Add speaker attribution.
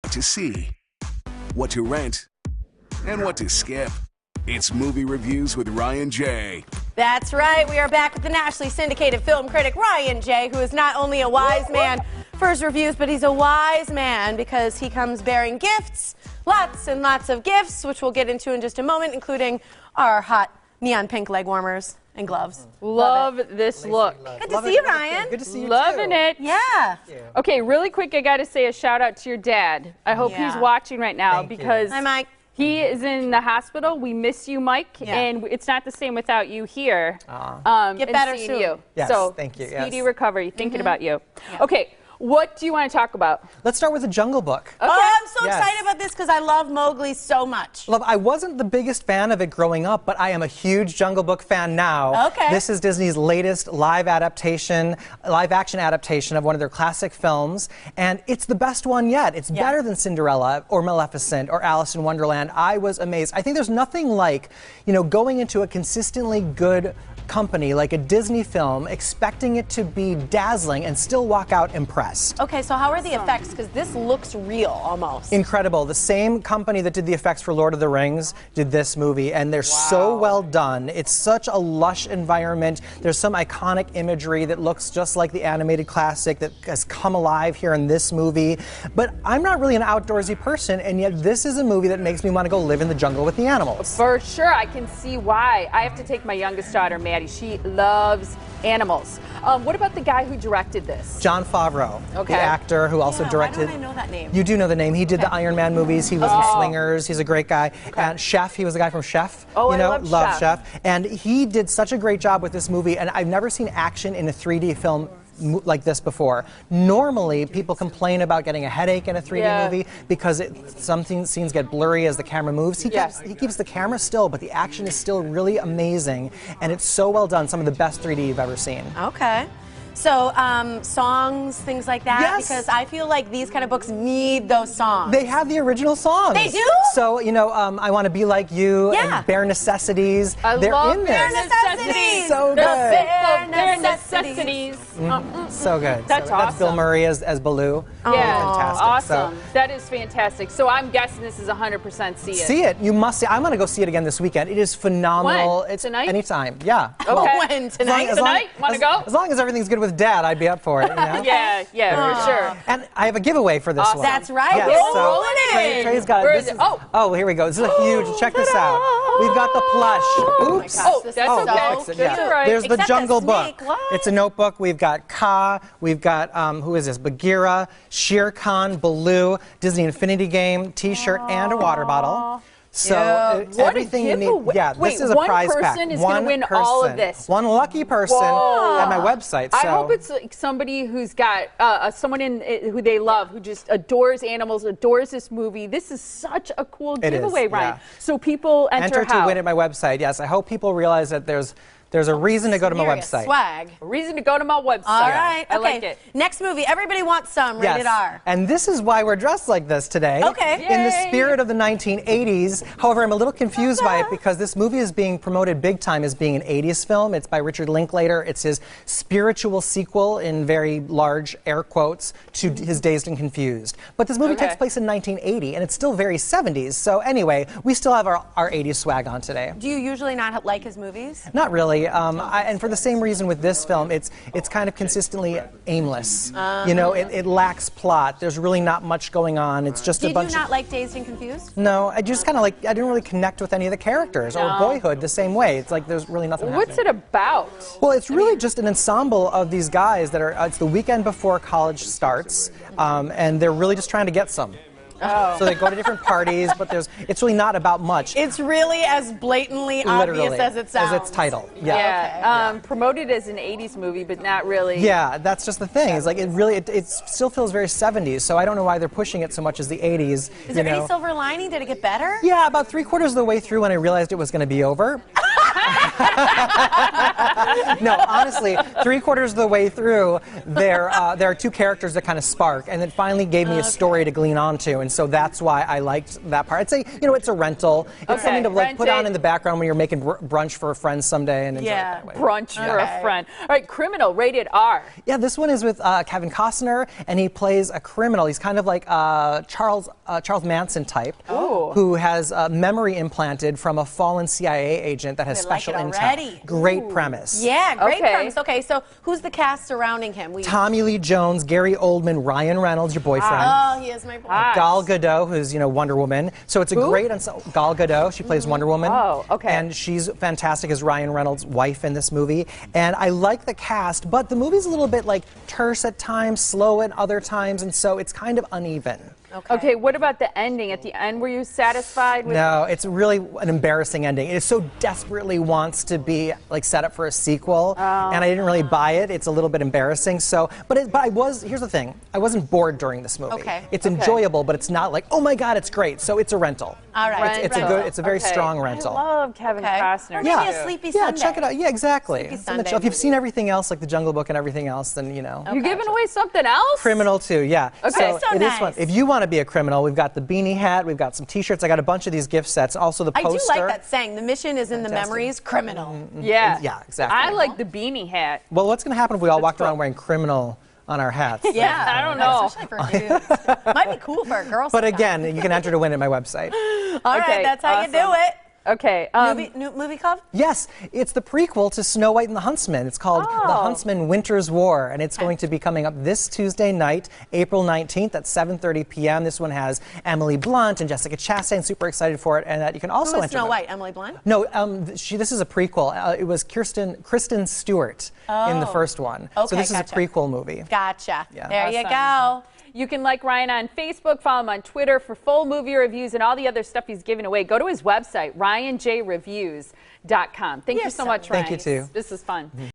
Speaker 1: what to see, what to rent, and what to skip. It's Movie Reviews with Ryan J.
Speaker 2: That's right. We are back with the nationally syndicated film critic Ryan J., who is not only a wise man for his reviews, but he's a wise man because he comes bearing gifts, lots and lots of gifts, which we'll get into in just a moment, including our hot neon pink leg warmers and gloves.
Speaker 3: Love this look.
Speaker 2: Good to see you, Ryan.
Speaker 4: Good to see you,
Speaker 3: Loving
Speaker 4: too.
Speaker 3: it.
Speaker 2: Yeah.
Speaker 3: Okay, really quick, I got to say a shout out to your dad. I hope he's watching right now because
Speaker 2: Hi, Mike.
Speaker 3: he is in the hospital. We miss you, Mike, and it's not the same without you here.
Speaker 2: Get
Speaker 3: and
Speaker 2: better
Speaker 3: seeing
Speaker 2: soon.
Speaker 3: you.
Speaker 4: Yes,
Speaker 3: so
Speaker 4: thank you,
Speaker 3: Speedy
Speaker 4: yes.
Speaker 3: recovery. Thinking about you. Okay, what do you want to talk about?
Speaker 4: Let's start with The Jungle Book.
Speaker 2: Oh, I'm so
Speaker 4: Yes.
Speaker 2: excited about this because I love Mowgli so much.
Speaker 4: Love, I wasn't the biggest fan of it growing up, but I am a huge Jungle Book fan now.
Speaker 2: Okay.
Speaker 4: This is Disney's latest live action adaptation of one of their classic films, and it's the best one yet. It's better than Cinderella or Maleficent or Alice in Wonderland. I was amazed. I think there's nothing like, going into a consistently good company like a Disney film, expecting it to be dazzling and still walk out impressed.
Speaker 2: Okay, so how are the effects? Because this looks real almost.
Speaker 4: Incredible. The same company that did the effects for Lord of the Rings did this movie, and they're so well done. It's such a lush environment. There's some iconic imagery that looks just like the animated classic that has come alive here in this movie. But I'm not really an outdoorsy person, and yet this is a movie that makes me want to go live in the jungle with the animals.
Speaker 3: For sure, I can see why. I have to take my youngest daughter, Maddie. She loves animals. What about the guy who directed this?
Speaker 4: Jon Favreau,
Speaker 3: Okay.
Speaker 4: the actor who also directed.
Speaker 2: Why don't I know that name?
Speaker 4: You do know the name. He did the Iron Man movies. He was in Swingers. He's a great guy. And Chef, he was the guy from Chef.
Speaker 3: Oh, I love
Speaker 4: Chef. And he did such a great job with this movie. And I've never seen action in a 3D film like this before. Normally, people complain about getting a headache in a 3D movie because some scenes get blurry as the camera moves. He keeps the camera still, but the action is still really amazing, and it's so well done. Some of the best 3D you've ever seen.
Speaker 2: Okay. So, songs, things like that?
Speaker 4: Yes.
Speaker 2: Because I feel like these kind of books need those songs.
Speaker 4: They have the original songs.
Speaker 2: They do?
Speaker 4: So, I Want to Be Like You
Speaker 2: Yeah.
Speaker 4: and Bare Necessities.
Speaker 3: They're
Speaker 4: in
Speaker 2: Bare
Speaker 4: this.
Speaker 2: Necessities.
Speaker 4: So
Speaker 3: They're
Speaker 4: good.
Speaker 3: simple,
Speaker 2: Bare
Speaker 3: they're necessities.
Speaker 4: So good.
Speaker 3: That's
Speaker 4: That's Bill
Speaker 3: awesome.
Speaker 4: Murray as Baloo.
Speaker 3: Yeah,
Speaker 4: Fantastic.
Speaker 3: awesome.
Speaker 4: So,
Speaker 3: That is fantastic. So I'm guessing this is 100% see it.
Speaker 4: see it. You must see. I'm going to go see it again this weekend. It is phenomenal.
Speaker 3: When?
Speaker 4: It's
Speaker 3: Tonight?
Speaker 4: Anytime. Yeah.
Speaker 3: Okay.
Speaker 2: When? Tonight?
Speaker 3: Tonight? Want to go?
Speaker 4: As long as everything's good with Dad, I'd be up for it.
Speaker 3: Yeah, for sure.
Speaker 4: And I have a giveaway for this one.
Speaker 2: That's right.
Speaker 4: Yes,
Speaker 2: Roll it in.
Speaker 4: Trey's got
Speaker 3: Where
Speaker 4: it.
Speaker 3: is it? Oh,
Speaker 4: here we go. This is a huge. Check this out. We've got the plush. Oops.
Speaker 2: gosh, this is
Speaker 3: that's
Speaker 2: so
Speaker 3: okay.
Speaker 2: cute.
Speaker 3: That's all right.
Speaker 4: There's the
Speaker 2: Except
Speaker 4: Jungle
Speaker 2: the
Speaker 4: Book.
Speaker 2: snake. What?
Speaker 4: It's a notebook. We've got Ka. We've got who is this? Bagheera, Shere Khan, Baloo, Disney Infinity Game, T-shirt, and a water bottle. So
Speaker 3: What
Speaker 4: everything
Speaker 3: a
Speaker 4: you need.
Speaker 3: giveaway.
Speaker 4: Yeah,
Speaker 3: Wait,
Speaker 4: this is a
Speaker 3: one
Speaker 4: prize pack.
Speaker 3: person is gonna win all of this.
Speaker 4: One lucky person at my website. So.
Speaker 3: I hope it's like somebody who's got someone who they love, who just adores animals, adores this movie. This is such a cool giveaway,
Speaker 4: is,
Speaker 3: Ryan.
Speaker 4: yeah.
Speaker 3: So people enter
Speaker 4: to win at my website. Yes, I hope people realize that there's a reason to go to my
Speaker 2: Serious
Speaker 4: website.
Speaker 2: Swag.
Speaker 3: A reason to go to my website.
Speaker 2: All right.
Speaker 3: I
Speaker 2: Okay.
Speaker 3: like it.
Speaker 2: Next movie. Everybody wants some. Rated R.
Speaker 4: And this is why we're dressed like this today.
Speaker 2: Okay.
Speaker 4: In the
Speaker 3: Yay.
Speaker 4: spirit of the 1980s. However, I'm a little confused by it because this movie is being promoted big time as being an 80s film. It's by Richard Linklater. It's his spiritual sequel, in very large air quotes, to his Dazed and Confused. But this movie takes place in 1980, and it's still very 70s. So anyway, we still have our 80s swag on today.
Speaker 2: Do you usually not like his movies?
Speaker 4: Not really. And for the same reason with this film, it's kind of consistently aimless. It lacks plot. There's really not much going on. It's just a
Speaker 2: Did
Speaker 4: bunch
Speaker 2: you not like Dazed and Confused?
Speaker 4: No, I just kind of I didn't really connect with any of the characters or Boyhood the same way. It's like there's really nothing
Speaker 3: What's
Speaker 4: happening.
Speaker 3: it about?
Speaker 4: Well, it's really just an ensemble of these guys that are, it's the weekend before college starts, and they're really just trying to get some. So they go to different parties, but it's really not about much.
Speaker 2: It's really as blatantly obvious as it sounds.
Speaker 4: As its title.
Speaker 3: Promoted as an 80s movie, but not really.
Speaker 4: Yeah, that's just the thing. It's like it still feels very 70s, so I don't know why they're pushing it so much as the 80s.
Speaker 2: Is there any silver lining? Did it get better?
Speaker 4: Yeah, about 3/4 of the way through when I realized it was going to be over. No, honestly, 3/4 of the way through, there are two characters that kind of spark, and it finally gave me a story to glean onto, and so that's why I liked that part. I'd say, it's a rental. It's something to like put on in the background when you're making brunch for a friend someday and enjoy it that way.
Speaker 3: Brunch for a friend. All right, Criminal, rated R.
Speaker 4: Yeah, this one is with Kevin Costner, and he plays a criminal. He's kind of like Charles Manson type, who has memory implanted from a fallen CIA agent that has special intel. Great premise.
Speaker 2: Yeah, great premise. Okay, so who's the cast surrounding him?
Speaker 4: Tommy Lee Jones, Gary Oldman, Ryan Reynolds, your boyfriend.
Speaker 2: Oh, he is my boyfriend.
Speaker 4: Gal Gadot, who's Wonder Woman. So it's a great ensemble. Gal Gadot, she plays Wonder Woman.
Speaker 3: Oh, okay.
Speaker 4: And she's fantastic as Ryan Reynolds' wife in this movie. And I like the cast, but the movie's a little bit like terse at times, slow at other times, and so it's kind of uneven.
Speaker 3: Okay, what about the ending? At the end, were you satisfied with
Speaker 4: No, it's really an embarrassing ending. It so desperately wants to be like set up for a sequel, and I didn't really buy it. It's a little bit embarrassing. So, but here's the thing. I wasn't bored during this movie. It's enjoyable, but it's not like, oh my God, it's great. So it's a rental.
Speaker 2: All right.
Speaker 4: It's a very strong rental.
Speaker 3: I love Kevin Costner.
Speaker 2: Maybe a Sleepy Sunday.
Speaker 4: Yeah, check it out. Yeah, exactly.
Speaker 2: Sunday
Speaker 4: If you've seen everything else, like The Jungle Book and everything else, then
Speaker 3: You're giving away something else?
Speaker 4: Criminal too, yeah.
Speaker 2: Okay, so
Speaker 4: it is
Speaker 2: nice.
Speaker 4: fun. If you want to be a criminal, we've got the beanie hat, we've got some T-shirts. I got a bunch of these gift sets. Also the poster.
Speaker 2: I do like that saying. The mission is in the memories. Criminal.
Speaker 3: Yeah.
Speaker 4: Yeah, exactly.
Speaker 3: I like the beanie hat.
Speaker 4: Well, what's going to happen if we all walked around wearing criminal on our hats?
Speaker 2: Yeah,
Speaker 3: I don't know.
Speaker 2: Especially for dudes. Might be cool for a girl.
Speaker 4: But again, you can enter to win at my website.
Speaker 2: All right, that's how you do it.
Speaker 3: Okay.
Speaker 2: New movie called?
Speaker 4: Yes, it's the prequel to Snow White and the Huntsman. It's called The Huntsman Winter's War, and it's going to be coming up this Tuesday night, April 19th at 7:30 p.m. This one has Emily Blunt and Jessica Chastain. Super excited for it, and you can also
Speaker 2: Who is
Speaker 4: enter.
Speaker 2: Snow White? Emily Blunt?
Speaker 4: No, this is a prequel. It was Kristen Stewart in the first one.
Speaker 2: Okay,
Speaker 4: so this is a prequel movie.
Speaker 2: Gotcha.
Speaker 4: Yeah.
Speaker 2: There you go.
Speaker 3: You can like Ryan on Facebook, follow him on Twitter for full movie reviews and all the other stuff he's giving away. Go to his website, ryanjreviews.com. Thank you so much, Ryan.
Speaker 4: Thank you, too.
Speaker 3: This is fun.